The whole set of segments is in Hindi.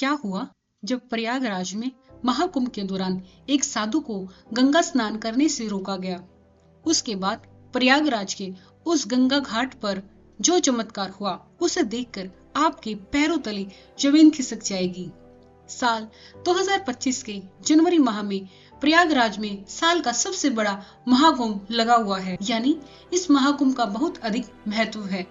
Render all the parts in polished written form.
क्या हुआ जब प्रयागराज में महाकुंभ के दौरान एक साधु को गंगा स्नान करने से रोका गया। उसके बाद प्रयागराज के उस गंगा घाट पर जो चमत्कार हुआ उसे देखकर आपके पैरों तले जमीन खिसक जाएगी। साल 2025 के जनवरी माह में प्रयागराज में साल का सबसे बड़ा महाकुंभ लगा हुआ है, यानी इस महाकुंभ का बहुत अधिक महत्व है।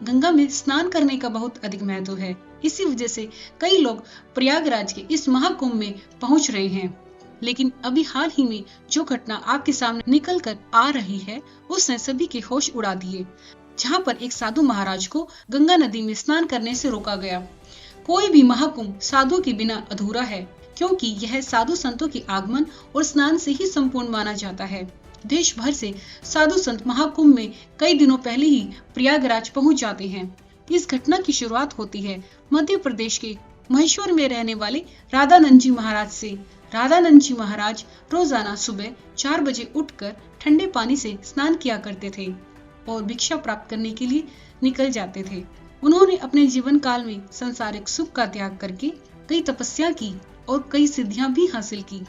गंगा में स्नान करने का बहुत अधिक महत्व है। इसी वजह से कई लोग प्रयागराज के इस महाकुंभ में पहुंच रहे हैं। लेकिन अभी हाल ही में जो घटना आपके सामने निकल कर आ रही है उसने सभी के होश उड़ा दिए, जहां पर एक साधु महाराज को गंगा नदी में स्नान करने से रोका गया। कोई भी महाकुंभ साधु के बिना अधूरा है, क्योंकि यह साधु संतों के आगमन और स्नान से ही संपूर्ण माना जाता है। देश भर से साधु संत महाकुंभ में कई दिनों पहले ही प्रयागराज पहुंच जाते हैं। इस घटना की शुरुआत होती है मध्य प्रदेश के महेश्वर में रहने वाले राधानंद जी महाराज से। राधानंद जी महाराज रोजाना सुबह 4 बजे उठकर ठंडे पानी से स्नान किया करते थे और भिक्षा प्राप्त करने के लिए निकल जाते थे। उन्होंने अपने जीवन काल में सांसारिक सुख का त्याग करके कई तपस्या की और कई सिद्धियां भी हासिल की।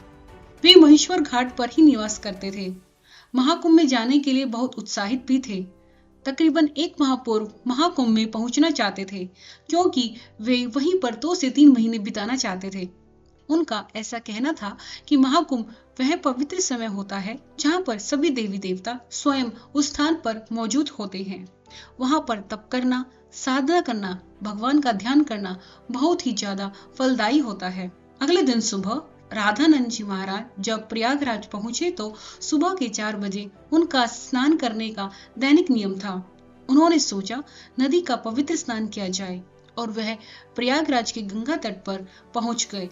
वे महेश्वर घाट पर ही निवास करते थे। महाकुंभ में जाने के लिए बहुत उत्साहित भी थे। तकरीबन 1 माह पूर्व महाकुंभ में पहुंचना चाहते थे, क्योंकि वे वहीं पर 2 से 3 महीने बिताना चाहते थे। उनका ऐसा कहना था कि महाकुंभ वह पवित्र समय होता है जहां पर सभी देवी देवता स्वयं उस स्थान पर मौजूद होते हैं। वहां पर तप करना, साधना करना, भगवान का ध्यान करना बहुत ही ज्यादा फलदायी होता है। अगले दिन सुबह राधानंद जी महाराज जब प्रयागराज पहुंचे तो सुबह के 4 बजे उनका स्नान करने का दैनिक नियम था। उन्होंने सोचा नदी का पवित्र स्नान किया जाए और वह प्रयागराज के गंगा तट पर पहुंच गए।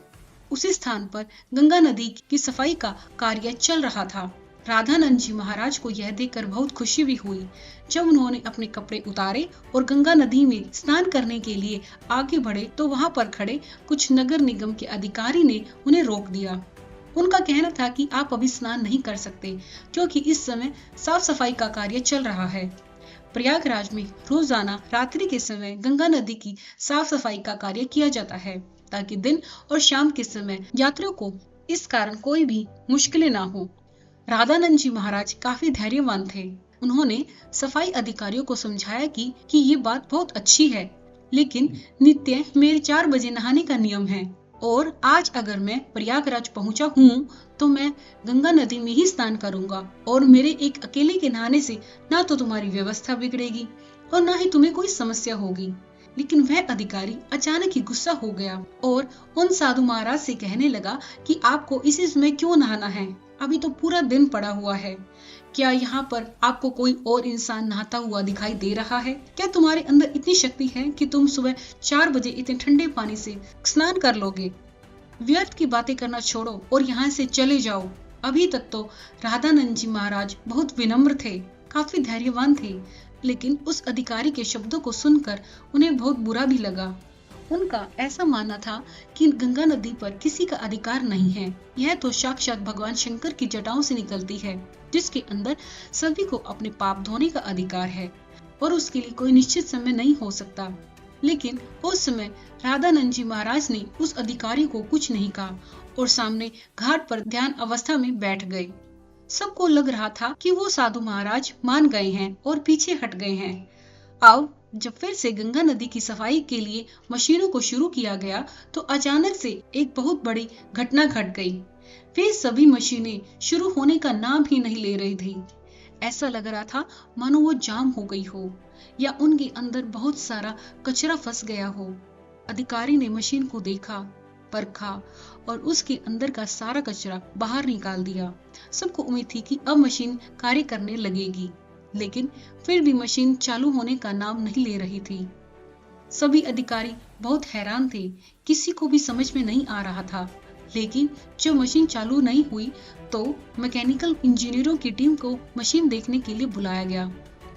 उसी स्थान पर गंगा नदी की सफाई का कार्य चल रहा था। राधानंद जी महाराज को यह देखकर बहुत खुशी भी हुई। जब उन्होंने अपने कपड़े उतारे और गंगा नदी में स्नान करने के लिए आगे बढ़े तो वहां पर खड़े कुछ नगर निगम के अधिकारी ने उन्हें रोक दिया। उनका कहना था कि आप अभी स्नान नहीं कर सकते, क्योंकि इस समय साफ सफाई का कार्य चल रहा है। प्रयागराज में रोजाना रात्रि के समय गंगा नदी की साफ सफाई का कार्य किया जाता है, ताकि दिन और शाम के समय यात्रियों को इस कारण कोई भी मुश्किलें ना हो। राधानंद जी महाराज काफी धैर्यवान थे। उन्होंने सफाई अधिकारियों को समझाया कि ये बात बहुत अच्छी है, लेकिन नित्य मेरे 4 बजे नहाने का नियम है और आज अगर मैं प्रयागराज पहुंचा हूँ तो मैं गंगा नदी में ही स्नान करूंगा और मेरे एक अकेले के नहाने से ना तो तुम्हारी व्यवस्था बिगड़ेगी और ना ही तुम्हें कोई समस्या होगी। लेकिन वह अधिकारी अचानक ही गुस्सा हो गया और उन साधु महाराज से कहने लगा कि आपको इसी समय क्यों नहाना है? अभी तो पूरा दिन पड़ा हुआ है। क्या यहाँ पर आपको कोई और इंसान नहाता हुआ दिखाई दे रहा है? क्या तुम्हारे अंदर इतनी शक्ति है कि तुम सुबह 4 बजे इतने ठंडे पानी से स्नान कर लोगे? व्यर्थ की बातें करना छोड़ो और यहाँ से चले जाओ। अभी तक तो राधानंद जी महाराज बहुत विनम्र थे, काफी धैर्यवान थे, लेकिन उस अधिकारी के शब्दों को सुनकर उन्हें बहुत बुरा भी लगा। उनका ऐसा मानना था कि गंगा नदी पर किसी का अधिकार नहीं है। यह तो साक्षात भगवान शंकर की जटाओं से निकलती है, जिसके अंदर सभी को अपने पाप धोने का अधिकार है और उसके लिए कोई निश्चित समय नहीं हो सकता। लेकिन उस समय राधानंद जी महाराज ने उस अधिकारी को कुछ नहीं कहा और सामने घाट पर ध्यान अवस्था में बैठ गए। सबको लग रहा था कि वो साधु महाराज मान गए हैं और पीछे हट गए हैं। अब जब फिर से गंगा नदी की सफाई के लिए मशीनों को शुरू किया गया तो अचानक से एक बहुत बड़ी घटना घट गई। वे सभी मशीनें शुरू होने का नाम ही नहीं ले रही थी। ऐसा लग रहा था मानो वो जाम हो गई हो या उनके अंदर बहुत सारा कचरा फंस गया हो। अधिकारी ने मशीन को देखा, परखा और उसके अंदर का सारा कचरा बाहर निकाल दिया। सबको उम्मीद थी कि अब मशीन कार्य करने लगेगी, लेकिन फिर भी मशीन चालू होने का नाम नहीं ले रही थी। सभी अधिकारी बहुत हैरान थे, किसी को भी समझ में नहीं आ रहा था। लेकिन जब मशीन चालू नहीं हुई तो मैकेनिकल इंजीनियरों की टीम को मशीन देखने के लिए बुलाया गया।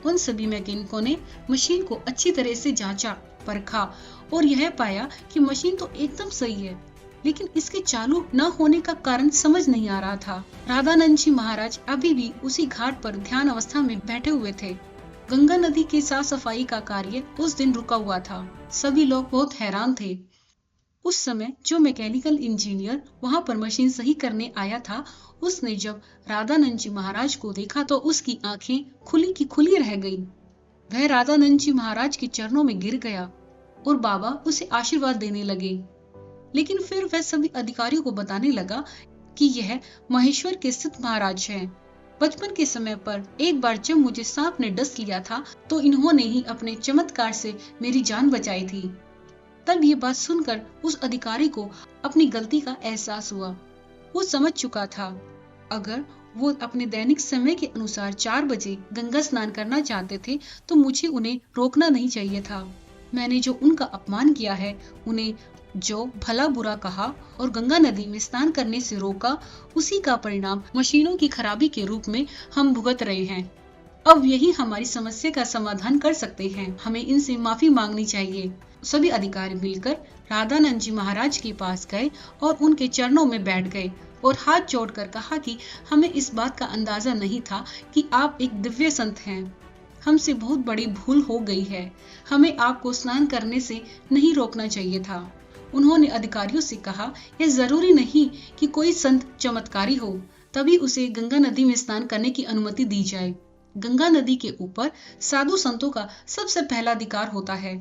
उन सभी मैकेनिकों ने मशीन को अच्छी तरह से जांचा, परखा और यह पाया कि मशीन तो एकदम सही है, लेकिन इसके चालू न होने का कारण समझ नहीं आ रहा था। राधानंद जी महाराज अभी भी उसी घाट पर ध्यान अवस्था में बैठे हुए थे। गंगा नदी की साफ सफाई का कार्य उस दिन रुका हुआ था। सभी लोग बहुत हैरान थे। उस समय जो मैकेनिकल इंजीनियर वहां पर मशीन सही करने आया था, उसने जब राधानंद जी महाराज को देखा तो उसकी आंखें खुली की खुली रह गईं। वह राधानंद जी महाराज के चरणों में गिर गया और बाबा उसे आशीर्वाद देने लगे। लेकिन फिर वह सभी अधिकारियों को बताने लगा कि यह महेश्वर के स्थित महाराज हैं। बचपन के समय पर एक बार जब मुझे सांप ने डस लिया था तो इन्होंने ही अपने चमत्कार से मेरी जान बचाई थी। तब ये बात सुनकर उस अधिकारी को अपनी गलती का एहसास हुआ। वो समझ चुका था अगर वो अपने दैनिक समय के अनुसार 4 बजे गंगा स्नान करना चाहते थे तो मुझे उन्हें रोकना नहीं चाहिए था। मैंने जो उनका अपमान किया है, उन्हें जो भला बुरा कहा और गंगा नदी में स्नान करने से रोका, उसी का परिणाम मशीनों की खराबी के रूप में हम भुगत रहे हैं। अब यही हमारी समस्या का समाधान कर सकते हैं। हमें इनसे माफी मांगनी चाहिए। सभी अधिकारी मिलकर राधानंद जी महाराज के पास गए और उनके चरणों में बैठ गए और हाथ जोड़कर कहा कि हमें इस बात का अंदाजा नहीं था कि आप एक दिव्य संत हैं। हमसे बहुत बड़ी भूल हो गई है। हमें आपको स्नान करने से नहीं रोकना चाहिए था। उन्होंने अधिकारियों से कहा, यह जरूरी नहीं कि कोई संत चमत्कारी हो तभी उसे गंगा नदी में स्नान करने की अनुमति दी जाए। गंगा नदी के ऊपर साधु संतों का सबसे पहला अधिकार होता है।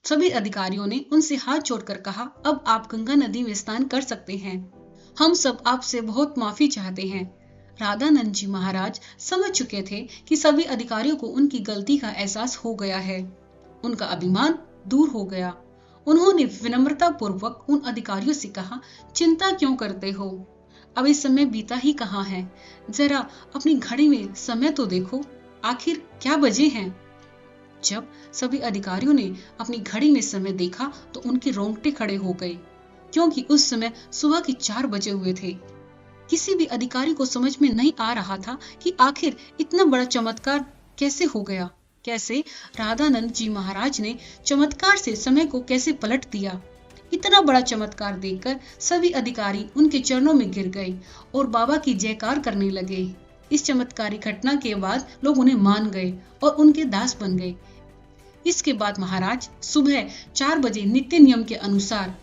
सभी अधिकारियों ने उनसे हाथ जोड़कर कहा, अब आप गंगा नदी में स्नान कर सकते हैं। हम सब आपसे बहुत माफी चाहते हैं। राधानंद जी महाराज समझ चुके थे कि सभी अधिकारियों को उनकी गलती का एहसास हो गया है। उनका अभिमान दूर हो गया। उन्होंने विनम्रता पूर्वक उन अधिकारियों से कहा, चिंता क्यों करते हो? अभी समय बीता ही कहाँ है। जरा अपनी घड़ी में समय तो देखो, आखिर क्या बजे हैं? जब सभी अधिकारियों ने अपनी घड़ी में समय देखा तो उनके रोंगटे खड़े हो गए, क्योंकि उस समय सुबह के 4 बजे हुए थे। किसी भी अधिकारी को समझ में नहीं आ रहा था कि आखिर इतना बड़ा चमत्कार कैसे हो गया। कैसे राधानंद जी महाराज ने चमत्कार से समय को कैसे पलट दिया। इतना बड़ा चमत्कार देखकर सभी अधिकारी उनके चरणों में गिर गए और बाबा की जयकार करने लगे। इस चमत्कारी घटना के बाद लोग उन्हें मान गए और उनके दास बन गए। इसके बाद महाराज सुबह 4 बजे नित्य नियम के अनुसार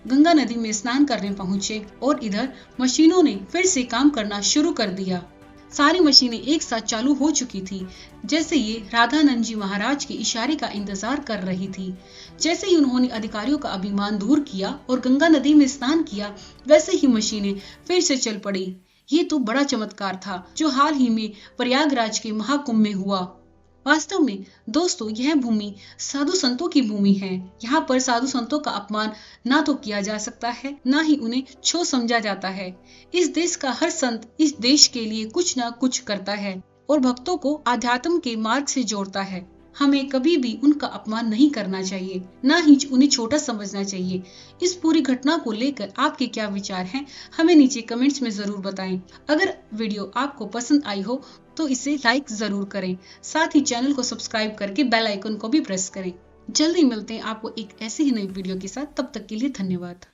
गंगा नदी में स्नान करने पहुंचे और इधर मशीनों ने फिर से काम करना शुरू कर दिया। सारी मशीनें एक साथ चालू हो चुकी थी। जैसे ये राधानंद जी महाराज के इशारे का इंतजार कर रही थी। जैसे ही उन्होंने अधिकारियों का अभिमान दूर किया और गंगा नदी में स्नान किया, वैसे ही मशीनें फिर से चल पड़ी। ये तो बड़ा चमत्कार था जो हाल ही में प्रयागराज के महाकुंभ में हुआ। वास्तव में दोस्तों, यह भूमि साधु संतों की भूमि है। यहाँ पर साधु संतों का अपमान ना तो किया जा सकता है, ना ही उन्हें छो समझा जाता है। इस देश का हर संत इस देश के लिए कुछ ना कुछ करता है और भक्तों को आध्यात्म के मार्ग से जोड़ता है। हमें कभी भी उनका अपमान नहीं करना चाहिए, ना ही उन्हें छोटा समझना चाहिए। इस पूरी घटना को लेकर आपके क्या विचार हैं, हमें नीचे कमेंट्स में जरूर बताएं। अगर वीडियो आपको पसंद आई हो तो इसे लाइक जरूर करें। साथ ही चैनल को सब्सक्राइब करके बेल आइकन को भी प्रेस करें। जल्दी मिलते हैं आपको एक ऐसी ही नई वीडियो के साथ। तब तक के लिए धन्यवाद।